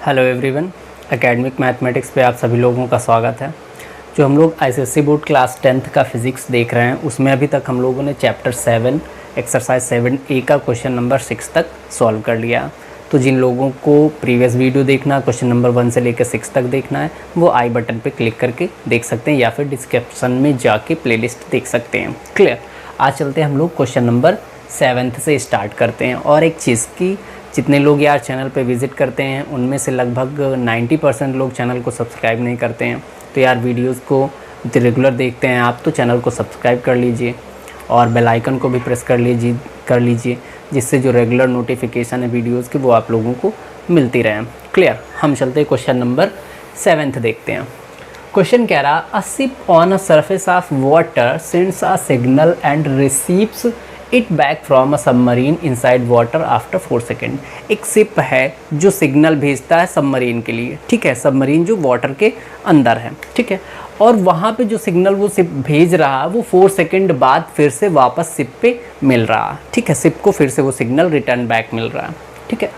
Hello everyone, academic mathematics पे आप सभी लोगों का स्वागत है। जो हम लोग आईसीएसई बोर्ड क्लास 10th का फिज़िक्स देख रहे हैं, उसमें अभी तक हम लोगों ने चैप्टर 7 एक्सरसाइज 7A का क्वेश्चन नंबर 6 तक सॉल्व कर लिया। तो जिन लोगों को प्रीवियस वीडियो देखना, क्वेश्चन नंबर 1 से लेकर 6 तक देखना है, वो आई बटन पे क्लिक करके देख सकते हैं या फिर डिस्क्रिप्शन में जाके प्लेलिस्ट देख सकते हैं। क्लियर। आज चलते हैं हम लोग क्वेश्चन नंबर 7 से स्टार्ट करते हैं। और एक चीज़ की, जितने लोग यार चैनल पे विज़िट करते हैं उनमें से लगभग 90% लोग चैनल को सब्सक्राइब नहीं करते हैं। तो यार वीडियोस को रेगुलर देखते हैं आप, तो चैनल को सब्सक्राइब कर लीजिए और बेल आइकन को भी प्रेस कर लीजिए जिससे जो रेगुलर नोटिफिकेशन है वीडियोस की वो आप लोगों को मिलती रहे। क्लियर। हम चलते हैं क्वेश्चन नंबर 7 देखते हैं। क्वेश्चन कह रहा, a ship on a surface of water sends a signal and receives it back from a submarine inside water after 4 second. एक शिप है जो सिग्नल भेजता है सबमरीन के लिए, ठीक है। सबमरीन जो वाटर के अंदर है, ठीक है। और वहाँ पे जो सिग्नल वो शिप भेज रहा है वो 4 सेकेंड बाद फिर से वापस शिप पे मिल रहा है, ठीक है। शिप को फिर से वो सिग्नल रिटर्न बैक मिल रहा है, ठीक है।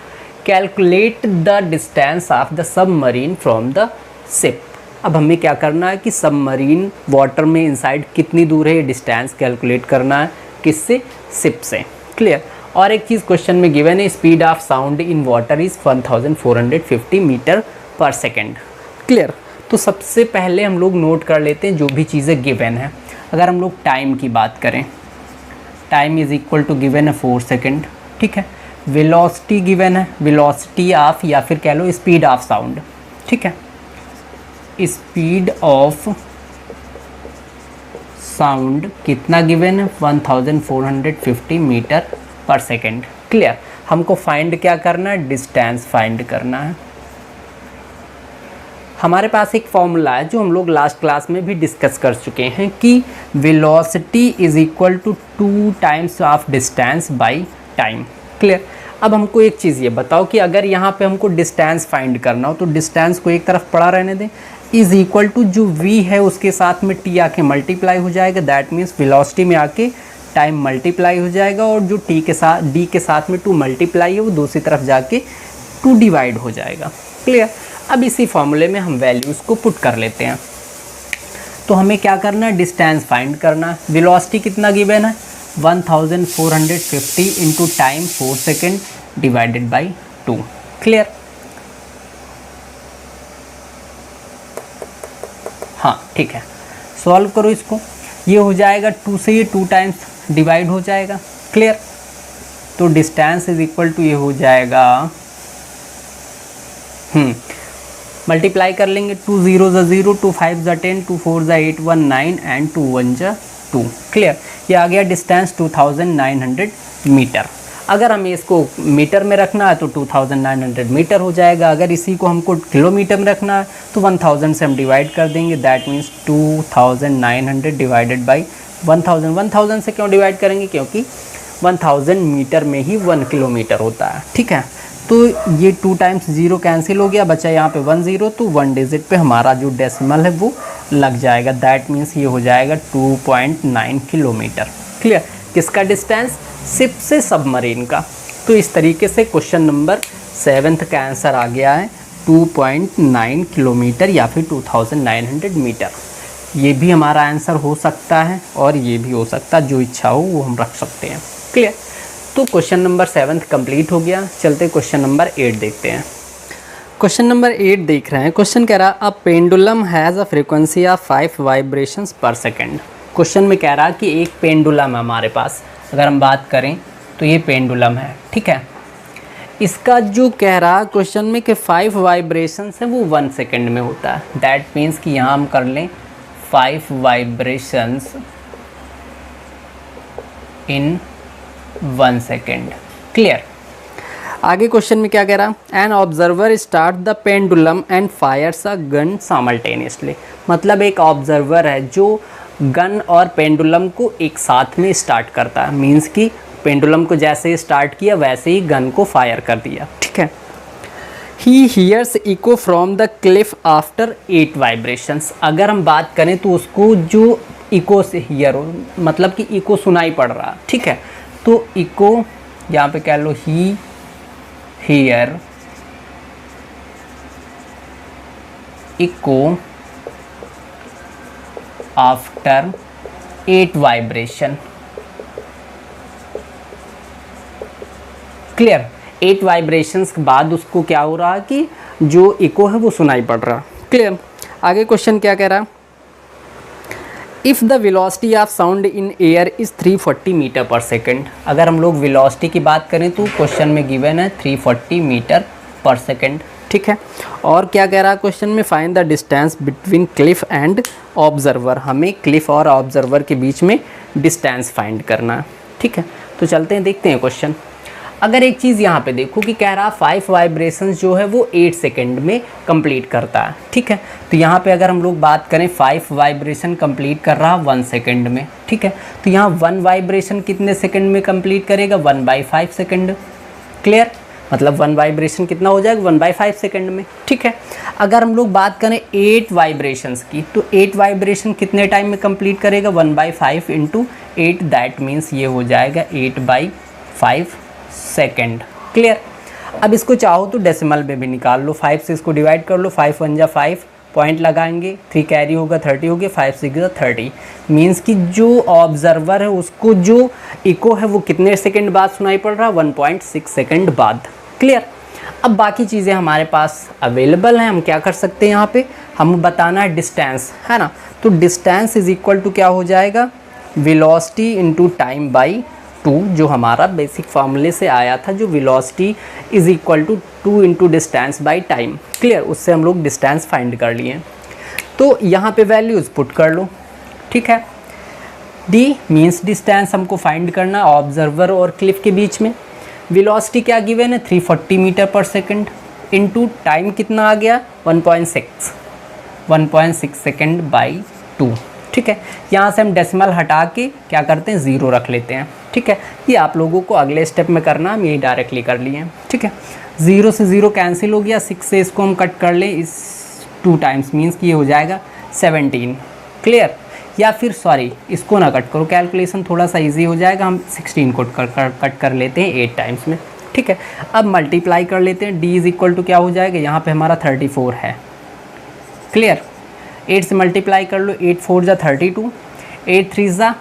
Calculate the distance of the submarine from the ship. अब हमें क्या करना है कि सबमरीन वाटर में इनसाइड कितनी दूर है, ये डिस्टेंस कैलकुलेट करना है। किससे? शिप से। क्लियर। और एक चीज़ क्वेश्चन में गिवन है, speed of sound in water is 1450 metre per second. Clear. तो सबसे पहले हम लोग नोट कर लेते हैं जो भी चीज़ें गिवन है। अगर हम लोग टाइम की बात करें, time is equal to given है 4 सेकेंड, ठीक है। वेलोसिटी गिवन है, वेलोसिटी ऑफ या फिर कह लो स्पीड ऑफ साउंड, ठीक है। स्पीड ऑफ साउंड कितना गिवन है? 1450 मीटर पर सेकेंड। क्लियर। हमको फाइंड क्या करना है? डिस्टेंस फाइंड करना है। हमारे पास एक फॉर्मूला है जो हम लोग लास्ट क्लास में भी डिस्कस कर चुके हैं कि velocity is equal to 2 times of distance by time. Clear. अब हमको एक चीज़ ये बताओ कि अगर यहाँ पे हमको डिस्टेंस फाइंड करना हो तो डिस्टेंस को एक तरफ पड़ा रहने दें, इज़ इक्वल टू जो v है उसके साथ में t आके मल्टीप्लाई हो जाएगा। दैट मीन्स वेलोसिटी में आके टाइम मल्टीप्लाई हो जाएगा और जो t के साथ d के साथ में 2 मल्टीप्लाई है वो दूसरी तरफ जाके 2 डिवाइड हो जाएगा। क्लियर। अब इसी फॉर्मूले में हम वैल्यूज़ को पुट कर लेते हैं। तो हमें क्या करना है? डिस्टेंस फाइंड करना है। वेलोसिटी कितना गिवन है? 1450 into time 4 second divided by 2। Clear. हाँ, ठीक है। सॉल्व करो इसको। ये हो जाएगा 2 से ये 2 टाइम्स डिवाइड हो जाएगा। क्लियर। तो डिस्टेंस इज इक्वल टू ये हो जाएगा, मल्टीप्लाई कर लेंगे। 2 0 ज़ा 0, 2 5 ज़ा 10, 2 4 ज़ा 8, 1 9 एंड 2 1 ज़ा 2। क्लियर। ये आ गया डिस्टेंस 2900 मीटर। अगर हमें इसको मीटर में रखना है तो 2900 मीटर हो जाएगा। अगर इसी को हमको किलोमीटर में रखना है तो 1000 से हम डिवाइड कर देंगे। दैट मीन्स 2900 डिवाइडेड बाई 1000 से क्यों डिवाइड करेंगे? क्योंकि 1000 मीटर में ही 1 किलोमीटर होता है, ठीक है। तो ये 2 टाइम्स 0 कैंसिल हो गया, बचा यहाँ पे 1 0, तो 1 डिजिट पे हमारा जो डेसिमल है वो लग जाएगा। दैट मीन्स ये हो जाएगा 2.9 किलोमीटर। क्लियर। किसका डिस्टेंस? शिप से सबमरीन का। तो इस तरीके से क्वेश्चन नंबर 7 का आंसर आ गया है 2.9 किलोमीटर या फिर 2900 मीटर। ये भी हमारा आंसर हो सकता है और ये भी हो सकता है, जो इच्छा हो वो हम रख सकते हैं। क्लियर। तो क्वेश्चन नंबर 7 कंप्लीट हो गया। चलते क्वेश्चन नंबर 8 देखते हैं। क्वेश्चन नंबर 8 देख रहे हैं। क्वेश्चन कह रहा, a pendulum has a frequency of 5 vibrations पर सेकेंड। क्वेश्चन में कह रहा कि एक पेंडुलम है हमारे पास। अगर हम बात करें तो ये पेंडुलम है, ठीक है। इसका जो कह रहा क्वेश्चन में कि 5 वाइब्रेशंस है वो 1 सेकेंड में होता है। दैट मीन्स कि यहाँ हम कर लें 5 वाइब्रेशंस इन 1 सेकेंड। क्लियर। आगे क्वेश्चन में क्या कह रहा? An observer start the pendulum and Fyers a gun simultaneously. मतलब एक ऑब्जर्वर है जो गन और पेंडुलम को एक साथ में स्टार्ट करता है। मीन्स कि पेंडुलम को जैसे ही स्टार्ट किया वैसे ही गन को फायर कर दिया, ठीक है। He hears eco from the Cliff after 8 vibrations. अगर हम बात करें तो उसको जो इको से हियर हो, मतलब कि इको सुनाई पड़ रहा, ठीक है। तो इको यहाँ पे कह लो ही hear echo after 8 vibration. Clear, 8 vibrations के बाद उसको क्या हो रहा है कि जो इको है वो सुनाई पड़ रहा। क्लियर, आगे क्वेश्चन क्या कह रहा है, if the velocity of sound in air is 340 metre per second. अगर हम लोग वेलोसिटी की बात करें तो क्वेश्चन में गिवन है 340 मीटर पर सेकेंड। ठीक है, और क्या कह रहा है क्वेश्चन में, find the distance between Cliff and observer. हमें क्लिफ और ऑब्जर्वर के बीच में डिस्टेंस फाइंड करना है। ठीक है, तो चलते हैं देखते हैं क्वेश्चन। अगर एक चीज़ यहाँ पे देखो कि कह रहा 5 वाइब्रेशंस जो है वो 8 सेकेंड में कंप्लीट करता है। ठीक है, तो यहाँ पे अगर हम लोग बात करें 5 वाइब्रेशन कंप्लीट कर रहा 1 सेकेंड में। ठीक है, तो यहाँ 1 वाइब्रेशन कितने सेकेंड में कंप्लीट करेगा, 1/5 सेकेंड। क्लियर, मतलब 1 वाइब्रेशन कितना हो जाएगा, 1/5 सेकेंड में। ठीक है, अगर हम लोग बात करें 8 वाइब्रेशंस की, तो 8 वाइब्रेशन कितने टाइम में कंप्लीट करेगा, 1/5 इंटू 8, दैट मीन्स ये हो जाएगा 8/5 सेकेंड। क्लियर, अब इसको चाहो तो डेसिमल में भी निकाल लो, 5 से इसको डिवाइड कर लो, 5 1 जा 5, पॉइंट लगाएंगे, 3 कैरी होगा 30 हो गया, 5 6 जा 30। मीन्स कि जो ऑब्जर्वर है उसको जो इको है वो कितने सेकंड बाद सुनाई पड़ रहा है, 1.6 सेकंड बाद। क्लियर, अब बाकी चीज़ें हमारे पास अवेलेबल हैं, हम क्या कर सकते हैं यहाँ पे, हम बताना है डिस्टेंस, है ना। तो डिस्टेंस इज इक्वल टू क्या हो जाएगा, वेलोसिटी इंटू टाइम बाई 2, जो हमारा बेसिक फार्मूले से आया था, जो velocity is equal to 2 into distance by time. Clear, उससे हम लोग डिस्टेंस फाइंड कर लिए। तो यहाँ पे वैल्यूज़ पुट कर लो। ठीक है, डी मीन्स डिस्टेंस हमको फाइंड करना ऑब्जर्वर और क्लिफ के बीच में। वेलोसिटी क्या गिवन है, 340 metre per second, into time कितना आ गया, 1.6 सेकेंड बाई 2। ठीक है, यहाँ से हम डेसिमल हटा के क्या करते हैं, 0 रख लेते हैं। ठीक है, ये आप लोगों को अगले स्टेप में करना, हम ये डायरेक्टली कर लिए हैं। ठीक है, 0 से 0 कैंसिल हो गया, 6 से इसको हम कट कर लें इस 2 टाइम्स, मीन्स कि ये हो जाएगा 17। क्लियर, या फिर सॉरी इसको ना कट करो, कैलकुलेशन थोड़ा सा इजी हो जाएगा, हम 16 को कट कर लेते हैं 8 टाइम्स में। ठीक है, अब मल्टीप्लाई कर लेते हैं, डी इज इक्वल टू क्या हो जाएगा, यहाँ पे हमारा 34 है। क्लियर, 8 से मल्टीप्लाई कर लो, 8 4 जा 32, 8 3 जा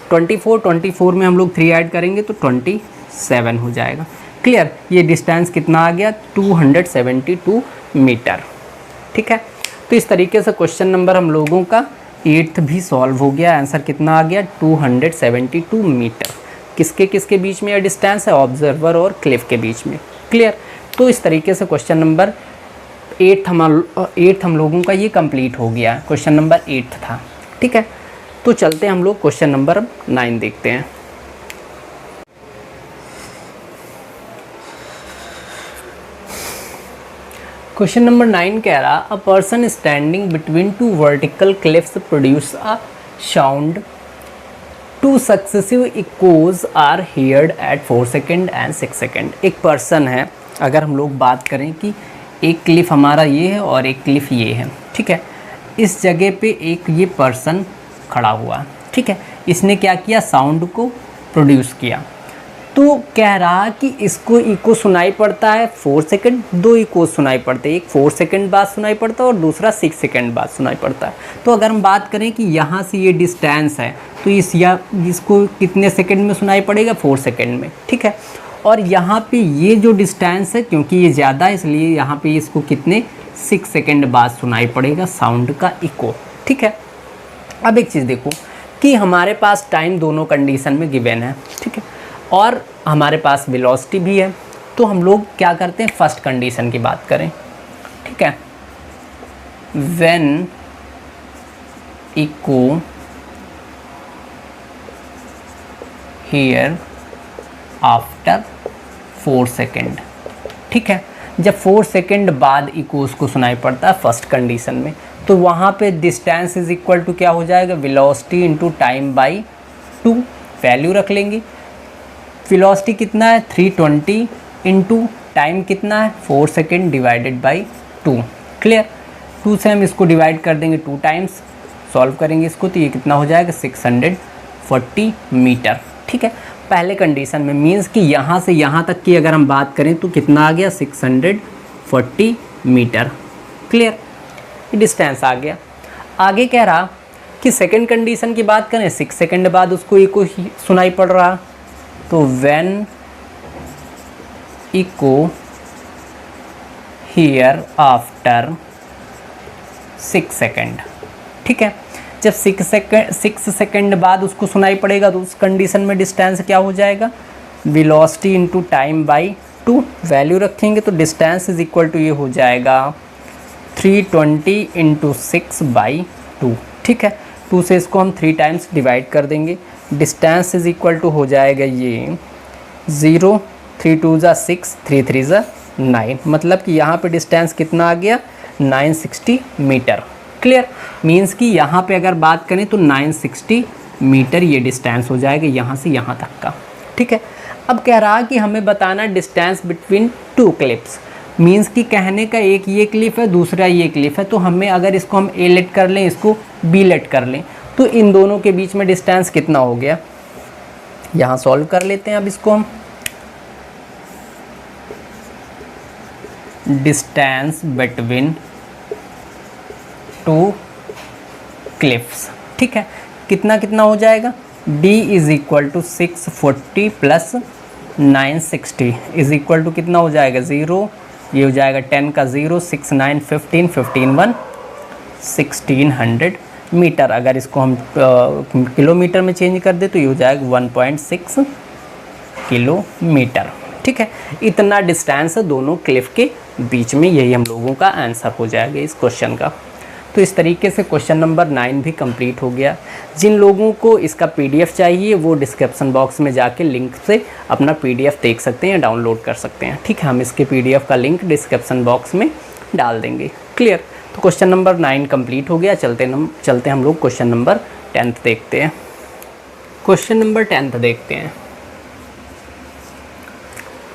24, 24 में हम लोग 3 ऐड करेंगे तो 27 हो जाएगा। क्लियर, ये डिस्टेंस कितना आ गया, 272 मीटर। ठीक है, तो इस तरीके से क्वेश्चन नंबर हम लोगों का 8th भी सॉल्व हो गया। आंसर कितना आ गया, 272 मीटर। किसके किसके बीच में यह डिस्टेंस है, ऑब्जर्वर और क्लिफ के बीच में। क्लियर, तो इस तरीके से क्वेश्चन नंबर 8 हम लोगों का ये कंप्लीट हो गया। क्वेश्चन नंबर 8 था। ठीक है, तो चलते हैं हम लोग क्वेश्चन नंबर 9 देखते हैं। क्वेश्चन नंबर 9 कह रहा, a person standing between 2 vertical cliffs produce a sound, 2 successive echoes are heard at 4 second and 6 second. एक पर्सन है, अगर हम लोग बात करें कि एक क्लिफ हमारा ये है और एक क्लिफ ये है। ठीक है, इस जगह पे एक ये पर्सन खड़ा हुआ। ठीक है, इसने क्या किया, साउंड को प्रोड्यूस किया। तो कह रहा कि इसको इको सुनाई पड़ता है 4 सेकंड, 2 इको सुनाई पड़ते हैं, एक 4 सेकंड बाद सुनाई पड़ता है और दूसरा 6 सेकंड बाद सुनाई पड़ता है। तो अगर हम बात करें कि यहाँ से ये डिस्टेंस है तो इसको कितने सेकंड में सुनाई पड़ेगा, 4 सेकंड में। ठीक है, और यहाँ पे ये जो डिस्टेंस है, क्योंकि ये ज़्यादा है इसलिए यहाँ पे इसको कितने 6 सेकंड बाद सुनाई पड़ेगा साउंड का इको। ठीक है, अब एक चीज़ देखो कि हमारे पास टाइम दोनों कंडीशन में गिवन है। ठीक है, और हमारे पास वेलोसिटी भी है। तो हम लोग क्या करते हैं, फर्स्ट कंडीशन की बात करें। ठीक है, when echo hear after 4 second. ठीक है, जब 4 सेकेंड बाद इको उसको सुनाई पड़ता है फर्स्ट कंडीशन में, तो वहाँ पे डिस्टेंस इज इक्वल टू क्या हो जाएगा, velocity into time by 2, value रख लेंगे। वेलोसिटी कितना है, 320 इंटू टाइम कितना है, 4 सेकेंड डिवाइडेड बाई 2। क्लियर, 2 से हम इसको डिवाइड कर देंगे 2 टाइम्स, सॉल्व करेंगे इसको तो ये कितना हो जाएगा, 640 मीटर। ठीक है, पहले कंडीशन में मीन्स कि यहाँ से यहाँ तक की अगर हम बात करें तो कितना आ गया, 640 मीटर। क्लियर, डिस्टेंस आ गया। आगे कह रहा कि सेकंड कंडीशन की बात करें, 6 सेकंड बाद उसको इको सुनाई पड़ रहा, तो when echo hear after 6 second. ठीक है, जब 6 सेकंड बाद उसको सुनाई पड़ेगा तो उस कंडीशन में डिस्टेंस क्या हो जाएगा, velocity into time by 2 value रखेंगे तो डिस्टेंस इज इक्वल टू ये हो जाएगा 320 इंटू 6/2। ठीक है, 2 से इसको हम 3 टाइम्स डिवाइड कर देंगे, डिस्टेंस इज इक्वल टू हो जाएगा ये 0, 3 2 ज़ा 6, 3 3 ज़ा 9, मतलब कि यहाँ पे डिस्टेंस कितना आ गया 960 मीटर। क्लियर, मीन्स कि यहाँ पे अगर बात करें तो 960 मीटर ये डिस्टेंस हो जाएगा यहाँ से यहाँ तक का। ठीक है, अब कह रहा कि हमें बताना डिस्टेंस बिटवीन 2 क्लिप्स, मीन्स कि कहने का एक ये क्लिप है दूसरा ये क्लिप है, तो हमें अगर इसको हम ए लेट कर लें इसको बी लेट कर लें तो इन दोनों के बीच में डिस्टेंस कितना हो गया, यहाँ सॉल्व कर लेते हैं। अब इसको हम डिस्टेंस बिटवीन 2 क्लिप्स। ठीक है, कितना कितना हो जाएगा, d is equal to 640 plus 960 is equal to कितना हो जाएगा 0, ये हो जाएगा 10 का 0, 6 9 15 15 1 1600 मीटर। अगर इसको हम किलोमीटर में चेंज कर दे तो ये हो जाएगा 1.6 किलोमीटर। ठीक है, इतना डिस्टेंस है दोनों क्लिफ के बीच में, यही हम लोगों का आंसर हो जाएगा इस क्वेश्चन का। तो इस तरीके से क्वेश्चन नंबर 9 भी कंप्लीट हो गया। जिन लोगों को इसका पीडीएफ चाहिए वो डिस्क्रिप्शन बॉक्स में जाके लिंक से अपना पीडीएफ देख सकते हैं, डाउनलोड कर सकते हैं। ठीक है, हम इसके पीडीएफ का लिंक डिस्क्रिप्शन बॉक्स में डाल देंगे। क्लियर, तो क्वेश्चन नंबर 9 कंप्लीट हो गया। चलते हम लोग क्वेश्चन नंबर 10 देखते हैं। क्वेश्चन नंबर 10 देखते हैं।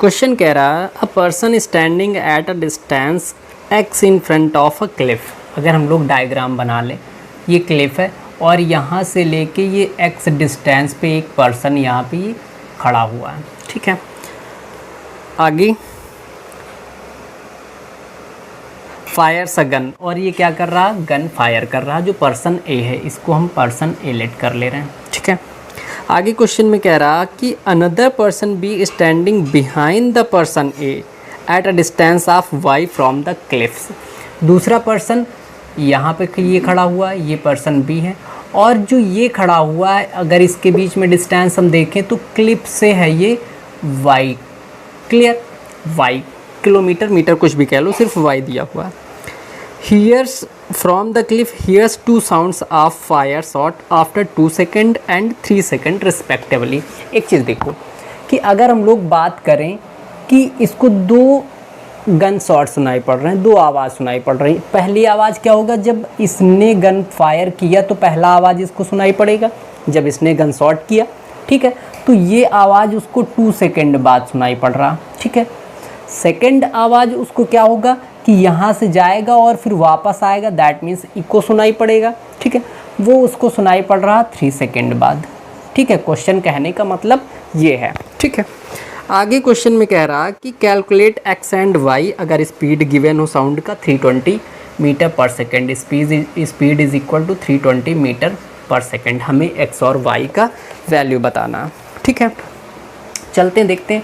क्वेश्चन कह रहा है अ person standing at a distance x in front of a cliff. अगर हम लोग डायग्राम बना लें, ये क्लिफ है और यहाँ से लेके ये x डिस्टेंस पे एक पर्सन यहाँ पे ये खड़ा हुआ है। ठीक है, आगे फायर्स अ गन, और ये क्या कर रहा, गन फायर कर रहा, जो पर्सन ए है इसको हम पर्सन ए लेट कर ले रहे हैं। ठीक है, आगे क्वेश्चन में कह रहा कि another person B standing behind the person A at a distance of y from the cliffs. दूसरा पर्सन यहाँ पे ये खड़ा हुआ है, ये पर्सन बी है, और जो ये खड़ा हुआ है अगर इसके बीच में डिस्टेंस हम देखें तो क्लिप से है ये y। Clear, y kilometre metre कुछ भी कह लो, सिर्फ y दिया हुआ है। hears from the cliff hears 2 sounds of fire shot after 2 second and 3 second respectively। एक चीज़ देखो कि अगर हम लोग बात करें कि इसको 2 गन शॉट सुनाई पड़ रहे हैं, 2 आवाज़ सुनाई पड़ रही है। पहली आवाज़ क्या होगा, जब इसने गन फायर किया तो पहला आवाज़ इसको सुनाई पड़ेगा जब इसने गन शॉट किया। ठीक है, तो ये आवाज़ उसको 2 सेकेंड बाद सुनाई पड़ रहा। ठीक है, सेकेंड आवाज़ उसको क्या होगा कि यहाँ से जाएगा और फिर वापस आएगा, दैट मीन्स इको सुनाई पड़ेगा। ठीक है, वो उसको सुनाई पड़ रहा 3 सेकेंड बाद। ठीक है, क्वेश्चन कहने का मतलब ये है। ठीक है, आगे क्वेश्चन में कह रहा कि कैलकुलेट एक्स एंड वाई अगर स्पीड गिवन हो साउंड का 320 metre per second, speed is equal to 320 metre per second. हमें एक्स और वाई का वैल्यू बताना। ठीक है, चलते हैं देखते हैं।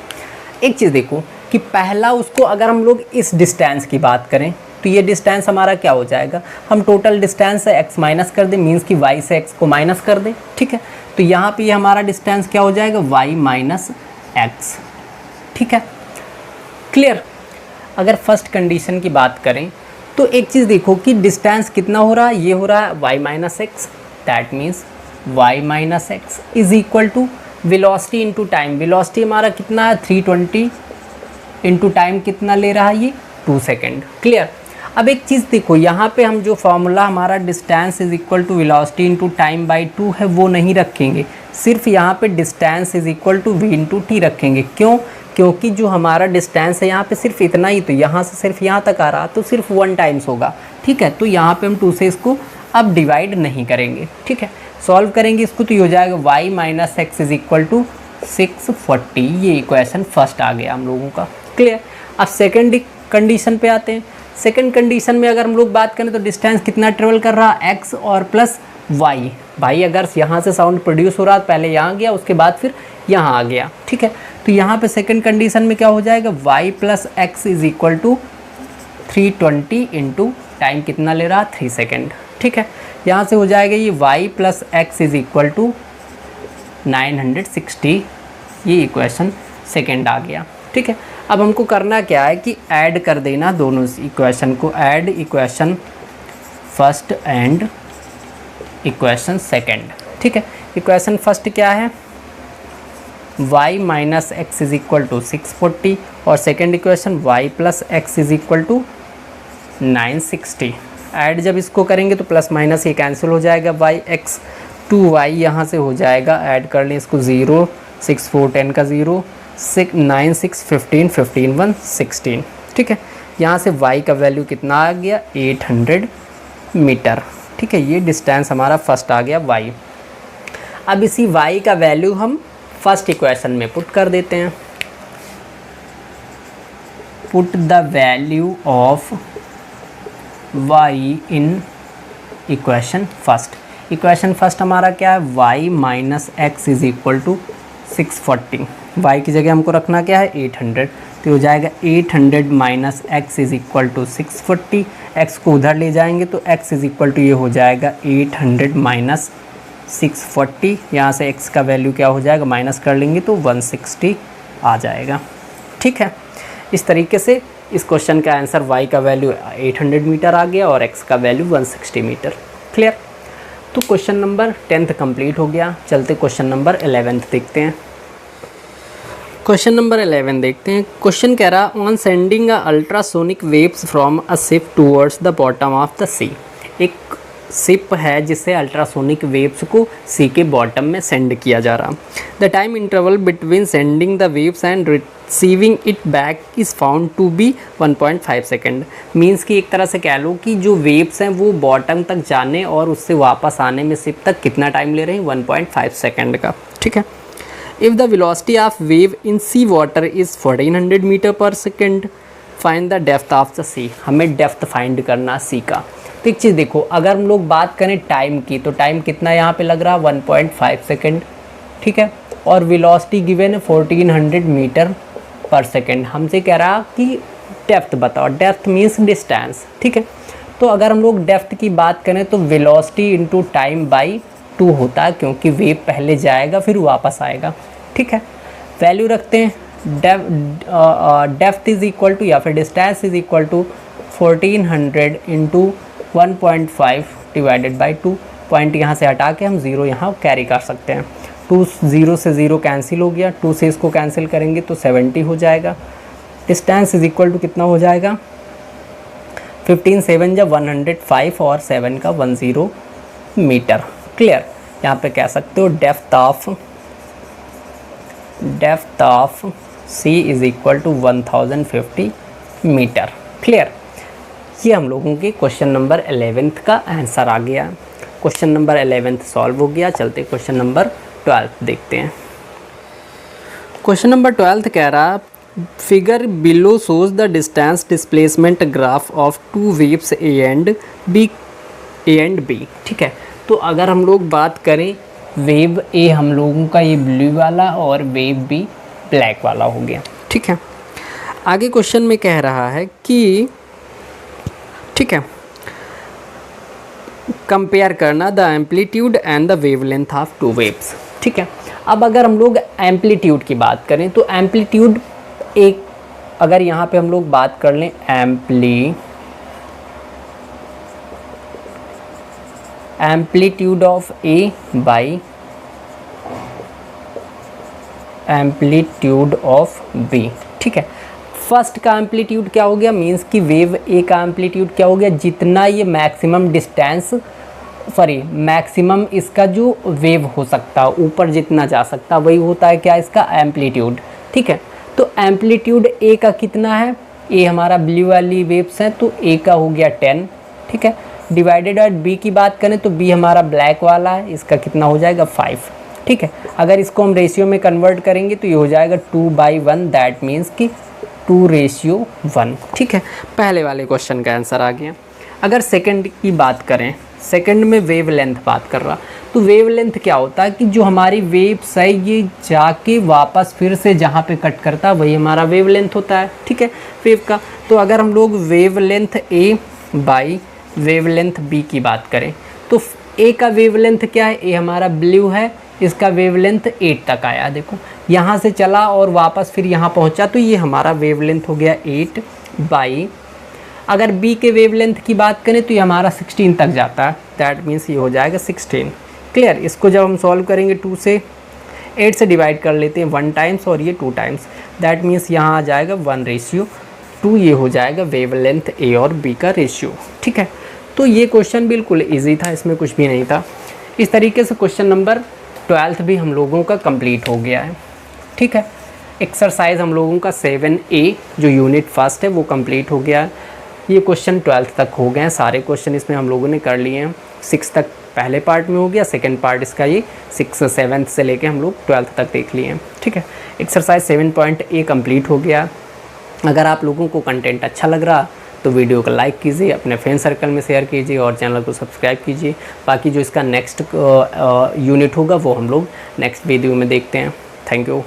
एक चीज़ देखो कि पहला उसको अगर हम लोग इस डिस्टेंस की बात करें तो ये डिस्टेंस हमारा क्या हो जाएगा, हम टोटल डिस्टेंस से x माइनस कर दें, मीन्स कि y से x को माइनस कर दें। ठीक है, तो यहाँ पे ये हमारा डिस्टेंस क्या हो जाएगा, y माइनस एक्स। ठीक है, क्लियर। अगर फर्स्ट कंडीशन की बात करें तो एक चीज़ देखो कि डिस्टेंस कितना हो रहा है, ये हो रहा है y minus X, that means y minus X is equal to velocity into time. Velocity हमारा कितना है 320 इंटू टाइम कितना ले रहा है ये 2 सेकेंड। क्लियर। अब एक चीज़ देखो, यहाँ पे हम जो फॉर्मूला हमारा distance is equal to velocity into time by 2 है वो नहीं रखेंगे, सिर्फ यहाँ पे distance is equal to v into T रखेंगे। क्यों, क्योंकि जो हमारा डिस्टेंस है यहाँ पे सिर्फ इतना ही, तो यहाँ से सिर्फ यहाँ तक आ रहा तो सिर्फ 1 टाइम्स होगा। ठीक है, तो यहाँ पे हम 2 से इसको अब डिवाइड नहीं करेंगे। ठीक है, सॉल्व करेंगे इसको तो ये हो जाएगा y minus X is equal to 640। ये इक्वेशन फर्स्ट आ गया हम लोगों का। क्लियर। अब सेकेंड कंडीशन पे आते हैं। सेकंड कंडीशन में अगर हम लोग बात करें तो डिस्टेंस कितना ट्रेवल कर रहा है, x और प्लस y। भाई अगर यहाँ से साउंड प्रोड्यूस हो रहा है, पहले यहाँ गया उसके बाद फिर यहाँ आ गया, ठीक है। तो यहाँ पे सेकंड कंडीशन में क्या हो जाएगा, y plus X is equal to 320 into time कितना ले रहा, 3 सेकेंड, ठीक है। यहाँ से हो जाएगा ये y plus X is equal to 960, ये इक्वेशन सेकेंड आ गया, ठीक है। अब हमको करना क्या है कि ऐड कर देना दोनों इक्वेशन को, add equation first and equation second, ठीक है। इक्वेशन फर्स्ट क्या है, y minus X is equal to 640 और second equation y plus X is equal to 960। Add जब इसको करेंगे तो प्लस माइनस ये कैंसिल हो जाएगा, y x 2y यहाँ से हो जाएगा, ऐड कर लें इसको 0 6 4 10 का 0 6 9 6 15 15 1 16, ठीक है। यहाँ से y का वैल्यू कितना आ गया, 800 मीटर, ठीक है। ये डिस्टेंस हमारा फर्स्ट आ गया y। अब इसी y का वैल्यू हम फर्स्ट इक्वेशन में पुट कर देते हैं। Put the value of y in equation first. Equation first हमारा क्या है, y minus X is equal to 640। y की जगह हमको रखना क्या है, 800, तो हो जाएगा 800 minus X is equal to 640। x को उधर ले जाएंगे तो x इज इक्वल टू ये हो जाएगा 800 माइनस 640। यहाँ से x का वैल्यू क्या हो जाएगा, माइनस कर लेंगे तो 160 आ जाएगा, ठीक है। इस तरीके से इस क्वेश्चन का आंसर y का वैल्यू 800 मीटर आ गया और x का वैल्यू 160 मीटर। क्लियर। तो क्वेश्चन नंबर 10th कंप्लीट हो गया। चलते क्वेश्चन नंबर 11th देखते हैं। क्वेश्चन नंबर 11 देखते हैं। क्वेश्चन कह रहा, on sending a ultrasonic waves from a ship towards the bottom of the sea. एक शिप है जिसे अल्ट्रासोनिक वेव्स को सी के बॉटम में सेंड किया जा रहा। The time interval between sending the waves and receiving it back is found to be 1.5 second. Means कि एक तरह से कह लो कि जो वेव्स हैं वो बॉटम तक जाने और उससे वापस आने में शिप तक कितना टाइम ले रहे हैं, 1.5 सेकेंड का, ठीक है। If the velocity of wave in sea water is 1400 metre per second, find the depth of the sea. हमें डेप्थ फाइंड करना सी का। तो एक चीज़ देखो, अगर हम लोग बात करें टाइम की तो टाइम कितना यहाँ पे लग रहा है, 1.5 सेकेंड, ठीक है। और वेलोसिटी गिवन है 1400 मीटर पर सेकेंड। हमसे कह रहा कि डेप्थ बताओ, डेप्थ मीन्स डिस्टेंस, ठीक है। तो अगर हम लोग डेप्थ की बात करें तो वेलोसिटी इंटू टाइम बाई 2 होता है, क्योंकि वेव पहले जाएगा फिर वापस आएगा, ठीक है। वैल्यू रखते हैं, डेप्थ इज़ इक्वल टू या फिर distance is equal to 1400 into 1.5 divided by 2। Point यहाँ से हटा के हम 0 यहाँ कैरी कर सकते हैं। 2 0 से 0 कैंसिल हो गया, 2 से इसको कैंसिल करेंगे तो 70 हो जाएगा। डिस्टेंस इज इक्वल टू कितना हो जाएगा, 15 7 जब 105 और 7 का 10 मीटर। क्लियर। यहाँ पे कह सकते हो depth of sea is equal to 1050 metre. Clear. ये हम लोगों के क्वेश्चन नंबर 11th का आंसर आ गया। क्वेश्चन नंबर 11th सॉल्व हो गया। चलते क्वेश्चन नंबर 12 देखते हैं। क्वेश्चन नंबर 12 कह रहा, figure below shows the distance displacement graph of 2 waves A and B, ठीक है। तो अगर हम लोग बात करें, वेव ए हम लोगों का ये ब्लू वाला और वेव बी ब्लैक वाला हो गया, ठीक है। आगे क्वेश्चन में कह रहा है कि, ठीक है, कंपेयर करना the amplitude and the wavelength of 2 waves, ठीक है। अब अगर हम लोग एम्पलीट्यूड की बात करें तो एम्पलीट्यूड एक, अगर यहाँ पे हम लोग बात कर लें amplitude of A by amplitude of B, ठीक है। फर्स्ट का एम्पलीट्यूड क्या हो गया, मींस कि वेव ए का एम्पलीट्यूड क्या हो गया, जितना ये मैक्सिमम डिस्टेंस, मैक्सिमम इसका जो वेव हो सकता है, ऊपर जितना जा सकता है, वही होता है क्या, इसका एम्पलीट्यूड, ठीक है। तो एम्पलीट्यूड ए का कितना है, ए हमारा ब्लू वाली वेव्स हैं तो ए का हो गया 10, ठीक है। डिवाइडेड बाय बी की बात करें तो बी हमारा ब्लैक वाला है, इसका कितना हो जाएगा 5, ठीक है। अगर इसको हम रेशियो में कन्वर्ट करेंगे तो ये हो जाएगा 2/1, दैट मीन्स कि 2:1। ठीक है, पहले वाले क्वेश्चन का आंसर आ गया। अगर सेकंड की बात करें, सेकंड में वेव लेंथ बात कर रहा, तो वेव लेंथ क्या होता है कि जो हमारी वेव्स है ये जाके वापस फिर से जहाँ पे कट करता है वही हमारा वेव लेंथ होता है। ठीक है, वेव का। तो अगर हम लोग wavelength A by wavelength B की बात करें, तो ए का वेव लेंथ क्या है, ए हमारा ब्लू है, इसका वेव लेंथ 8 तक आया। देखो यहाँ से चला और वापस फिर यहाँ पहुँचा, तो ये हमारा वेव लेंथ हो गया 8 बाई, अगर बी के वेव लेंथ की बात करें तो ये हमारा 16 तक जाता है, दैट मीन्स ये हो जाएगा 16। क्लियर। इसको जब हम सॉल्व करेंगे 2 से 8 से डिवाइड कर लेते हैं 1 टाइम्स और ये 2 टाइम्स, दैट मीन्स यहाँ आ जाएगा 1:2। ये हो जाएगा वेव लेंथ ए और बी का रेशियो। ठीक है, तो ये क्वेश्चन बिल्कुल ईजी था, इसमें कुछ भी नहीं था। इस तरीके से क्वेश्चन नंबर 12 भी हम लोगों का कंप्लीट हो गया है। ठीक है, एक्सरसाइज हम लोगों का 7A जो यूनिट फर्स्ट है वो कंप्लीट हो गया है। ये क्वेश्चन 12 तक हो गए हैं, सारे क्वेश्चन इसमें हम लोगों ने कर लिए हैं। 6 तक पहले पार्ट में हो गया, सेकंड पार्ट इसका ये 6 7 से लेके हम लोग 12 तक देख लिए हैं। ठीक है, एक्सरसाइज 7.A कंप्लीट हो गया। अगर आप लोगों को कंटेंट अच्छा लग रहा तो वीडियो को लाइक कीजिए, अपने फ्रेंड सर्कल में शेयर कीजिए और चैनल को सब्सक्राइब कीजिए। बाकी जो इसका नेक्स्ट यूनिट होगा वो हम लोग नेक्स्ट वीडियो में देखते हैं। Thank you.